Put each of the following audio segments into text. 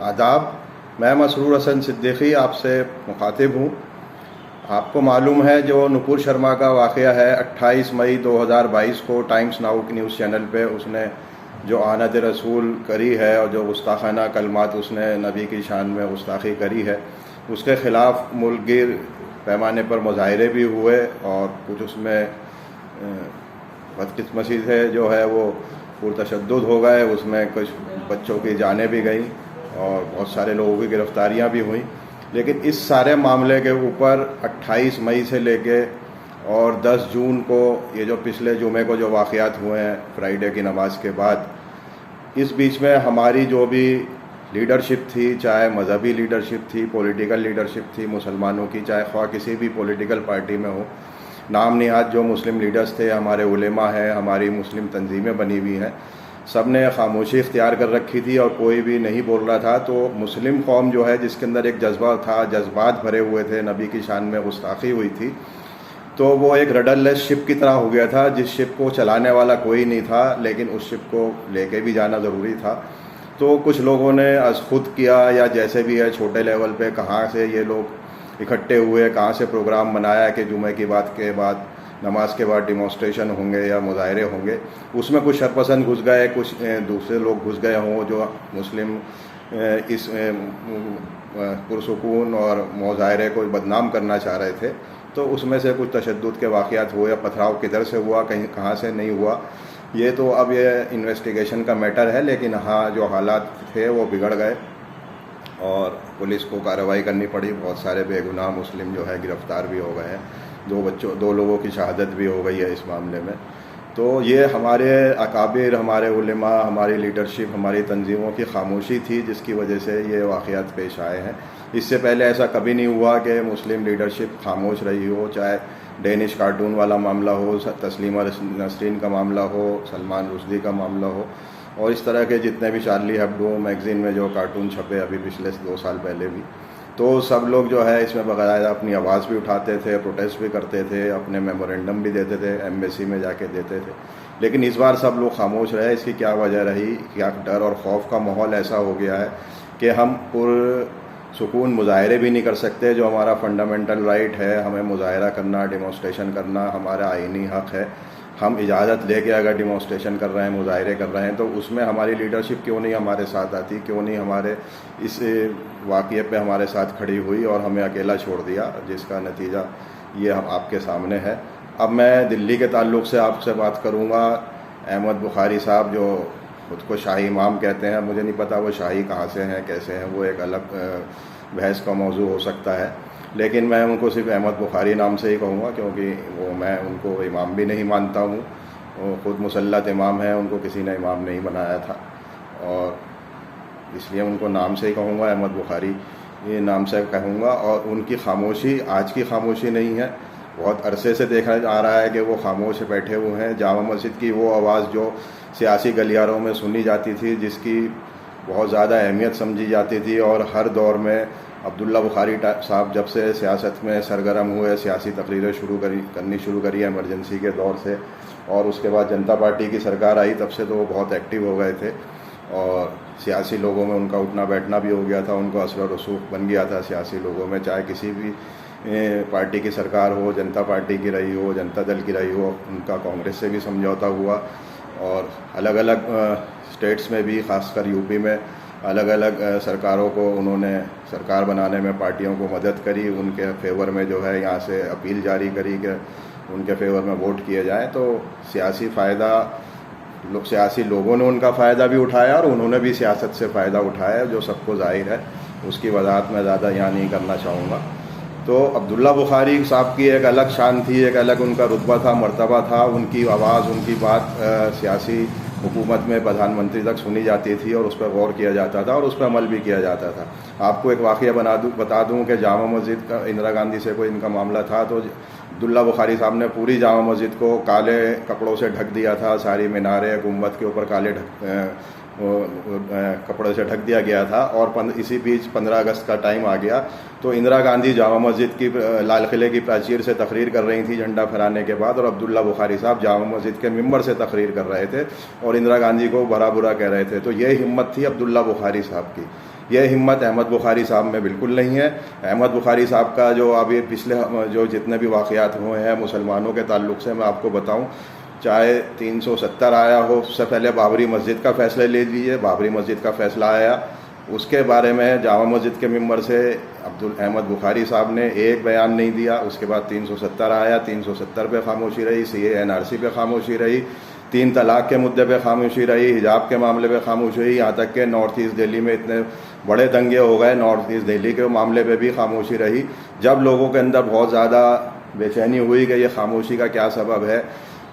آداب. میں مسرور حسن صدیقی آپ سے مخاطب ہوں. آپ کو معلوم ہے جو نپور شرما کا واقعہ ہے 28 مئی 2022 کو ٹائمز ناؤ کی نیوز چینل پہ اس نے جو آنت رسول کری ہے اور جو گستاخانہ کلمات اس نے نبی کی شان میں گستاخی کری ہے، اس کے خلاف ملک گیر پیمانے پر مظاہرے بھی ہوئے اور کچھ اس میں بدقسمتی سے جو ہے وہ پرتشدد ہو گئے. اس میں کچھ بچوں کی جانیں بھی گئیں اور بہت سارے لوگوں کی گرفتاریاں بھی ہوئیں. لیکن اس سارے معاملے کے اوپر 28 مئی سے لے کے اور 10 جون کو یہ جو پچھلے جمعے کو جو واقعات ہوئے ہیں فرائیڈے کی نماز کے بعد، اس بیچ میں ہماری جو بھی لیڈرشپ تھی، چاہے مذہبی لیڈرشپ تھی، پولیٹیکل لیڈرشپ تھی مسلمانوں کی، چاہے خواہ کسی بھی پولیٹیکل پارٹی میں ہو، نام نہاد جو مسلم لیڈرز تھے، ہمارے علماء ہیں، ہماری مسلم تنظیمیں بنی ہوئی ہیں، سب نے خاموشی اختیار کر رکھی تھی اور کوئی بھی نہیں بول رہا تھا. تو مسلم قوم جو ہے جس کے اندر ایک جذبہ تھا، جذبات بھرے ہوئے تھے، نبی کی شان میں گستاخی ہوئی تھی، تو وہ ایک رڈر لیس شپ کی طرح ہو گیا تھا جس شپ کو چلانے والا کوئی نہیں تھا، لیکن اس شپ کو لے کے بھی جانا ضروری تھا. تو کچھ لوگوں نے از خود کیا یا جیسے بھی ہے چھوٹے لیول پہ کہاں سے یہ لوگ اکٹھے ہوئے، کہاں سے پروگرام بنایا کہ جمعے کی بات کے بعد نماز کے بعد ڈیمانسٹریشن ہوں گے یا مظاہرے ہوں گے. اس میں کچھ شرپسند گھس گئے، کچھ دوسرے لوگ گھس گئے ہوں جو مسلم اس پرسکون اور مظاہرے کو بدنام کرنا چاہ رہے تھے. تو اس میں سے کچھ تشدد کے واقعات ہوئے. پتھراؤ کدھر سے ہوا، کہاں سے نہیں ہوا، یہ تو اب یہ انویسٹیگیشن کا میٹر ہے. لیکن ہاں جو حالات تھے وہ بگڑ گئے اور پولیس کو کارروائی کرنی پڑی. بہت سارے بے گناہ مسلم جو ہے گرفتار بھی ہو گئے ہیں. 2 لوگوں کی شہادت بھی ہو گئی ہے اس معاملے میں. تو یہ ہمارے اکابر، ہمارے علماء، ہماری لیڈرشپ، ہماری تنظیموں کی خاموشی تھی جس کی وجہ سے یہ واقعات پیش آئے ہیں. اس سے پہلے ایسا کبھی نہیں ہوا کہ مسلم لیڈرشپ خاموش رہی ہو، چاہے ڈینش کارٹون والا معاملہ ہو، تسلیمہ نسرین کا معاملہ ہو، سلمان رشدی کا معاملہ ہو، اور اس طرح کے جتنے بھی چارلی ہیبڈو میگزین میں جو کارٹون چھپے ابھی پچھلے 2 سال پہلے بھی، تو سب لوگ جو ہے اس میں باقاعدہ اپنی آواز بھی اٹھاتے تھے، پروٹیسٹ بھی کرتے تھے، اپنے میمورینڈم بھی دیتے تھے، ایمبیسی میں جا کے دیتے تھے. لیکن اس بار سب لوگ خاموش رہے. اس کی کیا وجہ رہی؟ کیا ڈر اور خوف کا ماحول ایسا ہو گیا ہے کہ ہم سکون مظاہرے بھی نہیں کر سکتے، جو ہمارا فنڈامنٹل رائٹ ہے. ہمیں مظاہرہ کرنا، ڈیمانسٹریشن کرنا ہمارا آئینی حق ہے. ہم اجازت لے کے اگر ڈیمانسٹریشن کر رہے ہیں، مظاہرے کر رہے ہیں، تو اس میں ہماری لیڈرشپ کیوں نہیں ہمارے ساتھ آتی، کیوں نہیں ہمارے اس واقعے پہ ہمارے ساتھ کھڑی ہوئی اور ہمیں اکیلا چھوڑ دیا، جس کا نتیجہ یہ آپ کے سامنے ہے. اب میں دلی کے تعلق سے آپ سے بات کروں گا. احمد بخاری صاحب جو خود کو شاہی امام کہتے ہیں، مجھے نہیں پتا وہ شاہی کہاں سے ہیں، کیسے ہیں، وہ ایک الگ بحث کا موضوع ہو سکتا ہے. لیکن میں ان کو صرف احمد بخاری نام سے ہی کہوں گا، کیونکہ میں ان کو امام بھی نہیں مانتا ہوں. وہ خود مسلط امام ہیں، ان کو کسی نے امام نہیں بنایا تھا، اور اس لیے ان کو نام سے ہی کہوں گا، احمد بخاری یہ نام سے کہوں گا. اور ان کی خاموشی آج کی خاموشی نہیں ہے، بہت عرصے سے دیکھا جا رہا ہے کہ وہ خاموش بیٹھے ہوئے ہیں. جامع مسجد کی وہ آواز جو سیاسی گلیاروں میں سنی جاتی تھی، جس کی بہت زیادہ اہمیت سمجھی جاتی تھی، اور ہر دور میں عبداللہ بخاری صاحب جب سے سیاست میں سرگرم ہوئے، سیاسی تقریریں کرنی شروع کری ایمرجنسی کے دور سے، اور اس کے بعد جنتا پارٹی کی سرکار آئی، تب سے تو وہ بہت ایکٹیو ہو گئے تھے اور سیاسی لوگوں میں ان کا اٹھنا بیٹھنا بھی ہو گیا تھا. ان کو اثر و رسوخ بن گیا تھا سیاسی لوگوں میں، چاہے کسی بھی پارٹی کی سرکار ہو، جنتا پارٹی کی رہی ہو، جنتا دل کی رہی ہو. ان کا کانگریس سے بھی سمجھوتا ہوا، اور الگ الگ اسٹیٹس میں بھی، خاص کر یو پی میں الگ الگ سرکاروں کو انہوں نے سرکار بنانے میں پارٹیوں کو مدد کری. ان کے فیور میں جو ہے یہاں سے اپیل جاری کری کہ ان کے فیور میں ووٹ کیے جائیں. تو سیاسی لوگوں نے ان کا فائدہ بھی اٹھایا، اور انہوں نے بھی سیاست سے فائدہ اٹھایا، جو سب کو ظاہر ہے. اس کی وضاحت میں زیادہ یہاں نہیں کرنا چاہوں گا. تو عبداللہ بخاری صاحب کی ایک الگ شان تھی، ایک الگ ان کا رتبہ تھا، مرتبہ تھا. ان کی آواز، ان کی بات سیاسی حکومت میں پردھان منتری تک سنی جاتی تھی، اور اس پہ غور کیا جاتا تھا، اور اس پہ عمل بھی کیا جاتا تھا. آپ کو ایک واقعہ بتا دوں کہ جامع مسجد کا اندرا گاندھی سے کوئی ان کا معاملہ تھا، تو عبداللہ بخاری صاحب نے پوری جامع مسجد کو کالے کپڑوں سے ڈھک دیا تھا. ساری میناریں گنبد کے اوپر کالے کپڑے سے ڈھک دیا گیا تھا. اور اسی بیچ 15 اگست کا ٹائم آ گیا، تو اندرا گاندھی جامع مسجد کی لال قلعے کی پراچیر سے تقریر کر رہی تھی جھنڈا پھہرانے کے بعد، اور عبداللہ بخاری صاحب جامع مسجد کے ممبر سے تقریر کر رہے تھے اور اندرا گاندھی کو بھرا برا کہہ رہے تھے. تو یہ ہمت تھی عبداللہ بخاری صاحب کی. یہ ہمت احمد بخاری صاحب میں بالکل نہیں ہے. احمد بخاری صاحب کا جو ابھی پچھلے جو جتنے بھی واقعات ہوئے ہیں مسلمانوں کے تعلق سے میں آپ کو بتاؤں, چاہے 370 آیا ہو, اس سے پہلے بابری مسجد کا فیصلہ لے لیجیے. بابری مسجد کا فیصلہ آیا, اس کے بارے میں جامع مسجد کے ممبر سے احمد بخاری صاحب نے ایک بیان نہیں دیا. اس کے بعد 370 آیا, 370 پہ خاموشی رہی, CA/NRC پہ خاموشی رہی, 3 طلاق کے مدعے پہ خاموشی رہی, حجاب کے معاملے پہ خاموشی رہی, یہاں تک کہ نارتھ ایسٹ دہلی میں اتنے بڑے دنگے ہو گئے, نارتھ ایسٹ دہلی کے معاملے پہ بھی خاموشی رہی. جب لوگوں کے اندر بہت زیادہ بے چینی ہوئی کہ یہ خاموشی کا کیا سبب ہے,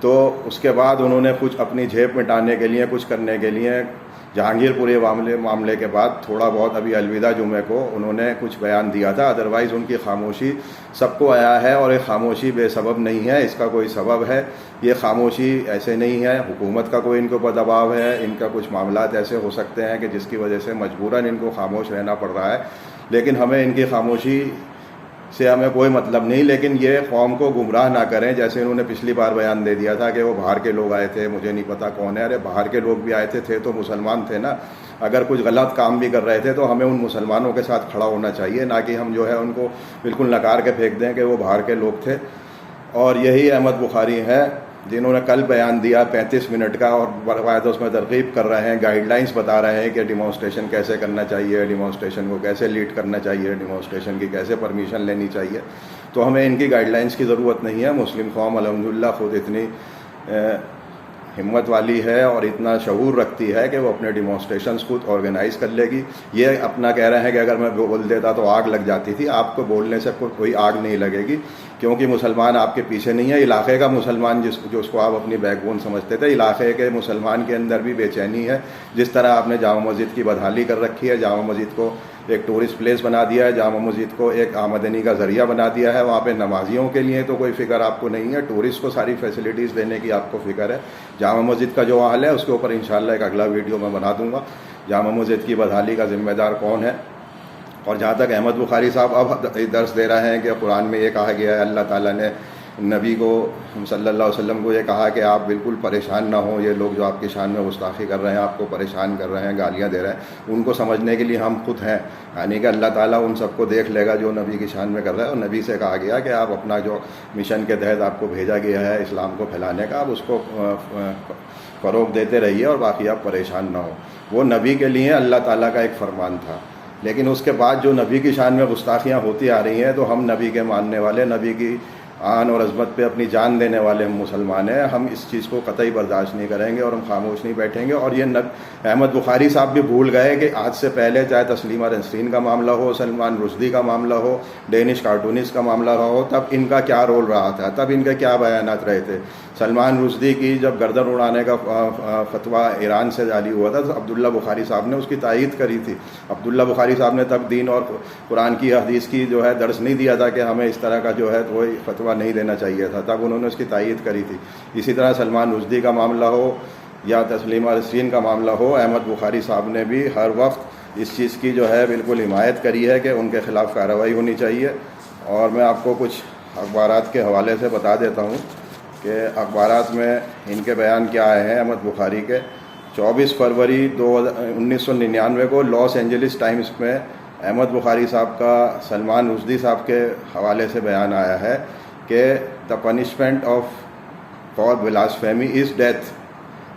تو اس کے بعد انہوں نے کچھ اپنی جھیپ مٹانے کے لیے, کچھ کرنے کے لیے جہانگیر پوری معاملے کے بعد تھوڑا بہت ابھی الوداع جمعے کو انہوں نے کچھ بیان دیا تھا. ادروائز ان کی خاموشی سب کو آیا ہے, اور یہ خاموشی بے سبب نہیں ہے, اس کا کوئی سبب ہے. یہ خاموشی ایسے نہیں ہے, حکومت کا کوئی ان کے اوپر دباؤ ہے, ان کا کچھ معاملات ایسے ہو سکتے ہیں کہ جس کی وجہ سے مجبوراً ان کو خاموش رہنا پڑ رہا ہے. لیکن ہمیں ان کی خاموشی سے ہمیں کوئی مطلب نہیں. لیکن یہ قوم کو گمراہ نہ کریں, جیسے انہوں نے پچھلی بار بیان دے دیا تھا کہ وہ باہر کے لوگ آئے تھے, مجھے نہیں پتا کون ہے. ارے باہر کے لوگ بھی آئے تھے تو مسلمان تھے نا. اگر کچھ غلط کام بھی کر رہے تھے تو ہمیں ان مسلمانوں کے ساتھ کھڑا ہونا چاہیے, نہ کہ ہم جو ہے ان کو بالکل نکار کے پھینک دیں کہ وہ باہر کے لوگ تھے. اور یہی احمد بخاری ہیں جنہوں نے کل بیان دیا 35 منٹ کا, اور باقاعدہ اس میں ترغیب کر رہے ہیں, گائیڈ لائنس بتا رہے ہیں کہ ڈیمانسٹریشن کیسے کرنا چاہیے, ڈیمانسٹریشن کو کیسے لیڈ کرنا چاہیے, ڈیمانسٹریشن کی کیسے پرمیشن لینی چاہیے. تو ہمیں ان کی گائیڈ لائنس کی ضرورت نہیں ہے. مسلم قوم الحمدللہ خود اتنی ہمت والی ہے اور اتنا شعور رکھتی ہے کہ وہ اپنے ڈیمانسٹریشنز خود آرگنائز کر لے گی. یہ اپنا کہہ رہے ہیں کہ اگر میں بول دیتا تو آگ لگ جاتی تھی. آپ کو بولنے سے کوئی آگ نہیں لگے گی, کیونکہ مسلمان آپ کے پیچھے نہیں ہے. علاقے کا مسلمان جو اس کو آپ اپنی بیک بون سمجھتے تھے, علاقے کے مسلمان کے اندر بھی بے چینی ہے. جس طرح آپ نے جامع مسجد کی بدحالی کر رکھی ہے, جامع مسجد کو ایک ٹورسٹ پلیس بنا دیا ہے, جامع مسجد کو ایک آمدنی کا ذریعہ بنا دیا ہے. وہاں پہ نمازیوں کے لیے تو کوئی فکر آپ کو نہیں ہے, ٹورسٹ کو ساری فیسلٹیز دینے کی آپ کو فکر ہے. جامع مسجد کا جو حال ہے اس کے اوپر انشاءاللہ ایک اگلا ویڈیو میں بنا دوں گا, جامع مسجد کی بدحالی کا ذمہ دار کون ہے. اور جہاں تک احمد بخاری صاحب اب درس دے رہے ہیں کہ قرآن میں یہ کہا گیا ہے, اللہ تعالیٰ نے نبی کو صلی اللہ علیہ وسلم کو یہ کہا کہ آپ بالکل پریشان نہ ہوں, یہ لوگ جو آپ کی شان میں گستاخی کر رہے ہیں, آپ کو پریشان کر رہے ہیں, گالیاں دے رہے ہیں, ان کو سمجھنے کے لیے ہم خود ہیں. یعنی کہ اللہ تعالیٰ ان سب کو دیکھ لے گا جو نبی کی شان میں کر رہا ہے. اور نبی سے کہا گیا کہ آپ اپنا جو مشن کے تحت آپ کو بھیجا گیا ہے اسلام کو پھیلانے کا, آپ اس کو فروغ دیتے رہیے اور باقی آپ پریشان نہ ہوں. وہ نبی کے لیے اللہ تعالیٰ کا ایک فرمان تھا. لیکن اس کے بعد جو نبی کی شان میں گستاخیاں ہوتی آ رہی ہیں, تو ہم نبی کے ماننے والے, نبی کی آن اور عظمت پہ اپنی جان دینے والے ہم مسلمان ہیں, ہم اس چیز کو قطعی برداشت نہیں کریں گے اور ہم خاموش نہیں بیٹھیں گے. اور یہ احمد بخاری صاحب بھی بھول گئے کہ آج سے پہلے چاہے تسلیمہ نسرین کا معاملہ ہو, سلمان رشدی کا معاملہ ہو, ڈینش کارٹونسٹ کا معاملہ رہا ہو, تب ان کا کیا رول رہا تھا, تب ان کے کیا بیانات رہے تھے. سلمان رشدی کی جب گردن اڑانے کا فتویٰ ایران سے جاری ہوا تھا تو عبداللہ بخاری صاحب نے اس کی تائید کری تھی. عبداللہ بخاری صاحب نے تب دین اور قرآن کی حدیث کی جو ہے درس نہیں دیا تھا کہ ہمیں اس طرح کا جو ہے کوئی فتویٰ نہیں دینا چاہیے تھا, تب انہوں نے اس کی تائید کری تھی. اسی طرح سلمان رشدی کا معاملہ ہو یا تسلیمہ نسرین کا معاملہ ہو, احمد بخاری صاحب نے بھی ہر وقت اس چیز کی جو ہے بالکل حمایت کری ہے کہ ان کے خلاف کارروائی ہونی چاہیے. اور میں آپ کو کچھ اخبارات کے حوالے سے بتا دیتا ہوں کہ اخبارات میں ان کے بیان کیا آئے ہیں. احمد بخاری کے 24 فروری 1999 کو لاس اینجلس ٹائمز میں احمد بخاری صاحب کا سلمان رشدی صاحب کے حوالے سے بیان آیا ہے کہ the punishment of for blasphemy is death.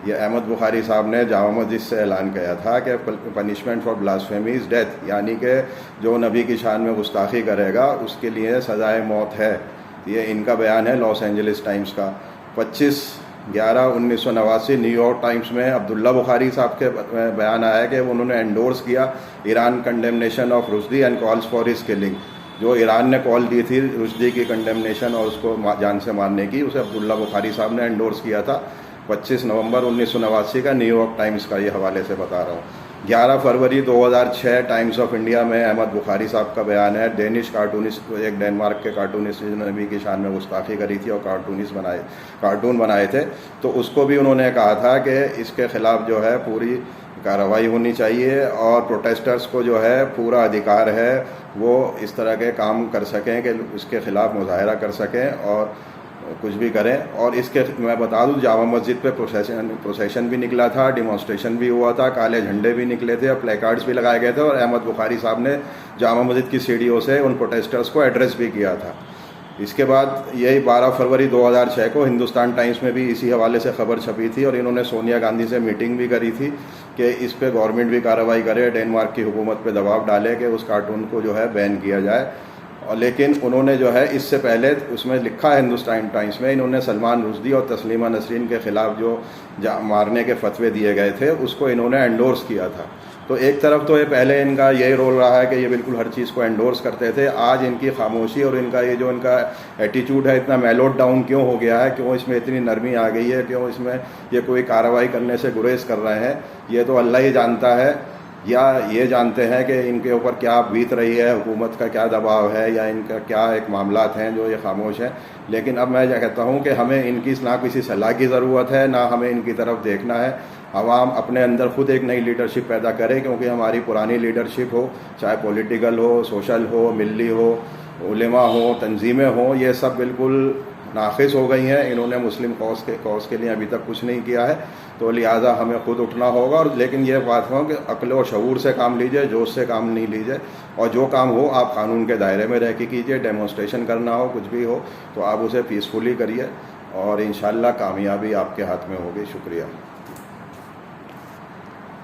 یہ احمد بخاری صاحب نے جامع مسجد سے اعلان کیا تھا کہ punishment for blasphemy is death, یعنی کہ جو نبی کی شان میں گستاخی کرے گا اس کے لیے سزائے موت ہے. یہ ان کا بیان ہے لاس اینجلس ٹائمز کا. 25/11/1989 نیو یارک ٹائمز میں عبداللہ بخاری صاحب کے بیان آیا ہے کہ انہوں نے انڈورس کیا Iran condemnation of Rushdie and calls for his killing. جو ایران نے کال دی تھی رشدی کی کنڈیمنیشن اور اس کو جان سے مارنے کی, اسے عبداللہ بخاری صاحب نے انڈورس کیا تھا. 25 نومبر 1989 کا نیو یارک ٹائمز کا یہ حوالے سے بتا رہا ہوں. 11 فروری 2006 ٹائمز آف انڈیا میں احمد بخاری صاحب کا بیان ہے. ڈینش کارٹونسٹ, ایک ڈینمارک کے کارٹونسٹ جنہوں نے نبی کی شان میں گستاخی کری تھی اور کارٹون بنائے تھے, تو اس کو بھی انہوں نے کہا تھا کہ اس کے خلاف جو ہے پوری کارروائی ہونی چاہیے اور پروٹیسٹرز کو جو ہے پورا ادھیکار ہے وہ اس طرح کے کام کر سکیں کہ اس کے خلاف مظاہرہ کر سکیں اور کچھ بھی کریں. اور اس کے میں بتا دوں جامع مسجد پہ پروسیشن بھی نکلا تھا, ڈیمانسٹریشن بھی ہوا تھا, کالے جھنڈے بھی نکلے تھے اور پلے کارڈز بھی لگائے گئے تھے, اور احمد بخاری صاحب نے جامع مسجد کی سیڑھیوں سے ان پروٹیسٹرز کو ایڈریس بھی کیا تھا. اس کے بعد یہی 12 فروری 2006 کو ہندوستان ٹائمز میں بھی اسی حوالے سے خبر چھپی تھی, اور انہوں نے سونیا گاندھی سے میٹنگ بھی کری تھی کہ اس پہ گورنمنٹ بھی کارروائی کرے, ڈینمارک کی حکومت پہ دباؤ ڈالے کہ اس کارٹون کو جو ہے بین کیا جائے. اور لیکن انہوں نے جو ہے اس سے پہلے اس میں لکھا ہے ہندوستان ٹائمز میں, انہوں نے سلمان رشدی اور تسلیمہ نسرین کے خلاف جو مارنے کے فتوے دیے گئے تھے اس کو انہوں نے انڈورس کیا تھا. تو ایک طرف تو یہ پہلے ان کا یہی رول رہا ہے کہ یہ بالکل ہر چیز کو انڈورس کرتے تھے, آج ان کی خاموشی اور ان کا یہ جو ان کا ایٹیچیوڈ ہے اتنا میلوڈ ڈاؤن کیوں ہو گیا ہے, کیوں اس میں اتنی نرمی آ گئی ہے, کیوں اس میں یہ کوئی کارروائی کرنے سے گریز کر رہے ہیں, یہ تو اللہ ہی جانتا ہے. یا یہ جانتے ہیں کہ ان کے اوپر کیا بیت رہی ہے, حکومت کا کیا دباؤ ہے, یا ان کا کیا ایک معاملات ہیں جو یہ خاموش ہیں. لیکن اب میں کہتا ہوں کہ ہمیں ان کی نہ کسی صلاح کی ضرورت ہے, نہ ہمیں ان کی طرف دیکھنا ہے. عوام اپنے اندر خود ایک نئی لیڈرشپ پیدا کرے, کیونکہ ہماری پرانی لیڈرشپ ہو, چاہے پولیٹیکل ہو, سوشل ہو, ملی ہو, علماء ہوں, تنظیمیں ہوں, یہ سب بالکل ناقص ہو گئی ہیں. انہوں نے مسلم کاز کے لیے ابھی تک کچھ نہیں کیا ہے, تو لہٰذا ہمیں خود اٹھنا ہوگا. اور لیکن یہ بات ہو کہ عقل و شعور سے کام لیجئے, جوش سے کام نہیں لیجئے, اور جو کام ہو آپ قانون کے دائرے میں رہ کے کیجئے. ڈیمونسٹریشن کرنا ہو, کچھ بھی ہو, تو آپ اسے پیسفلی کریے, اور انشاءاللہ کامیابی آپ کے ہاتھ میں ہوگی. شکریہ.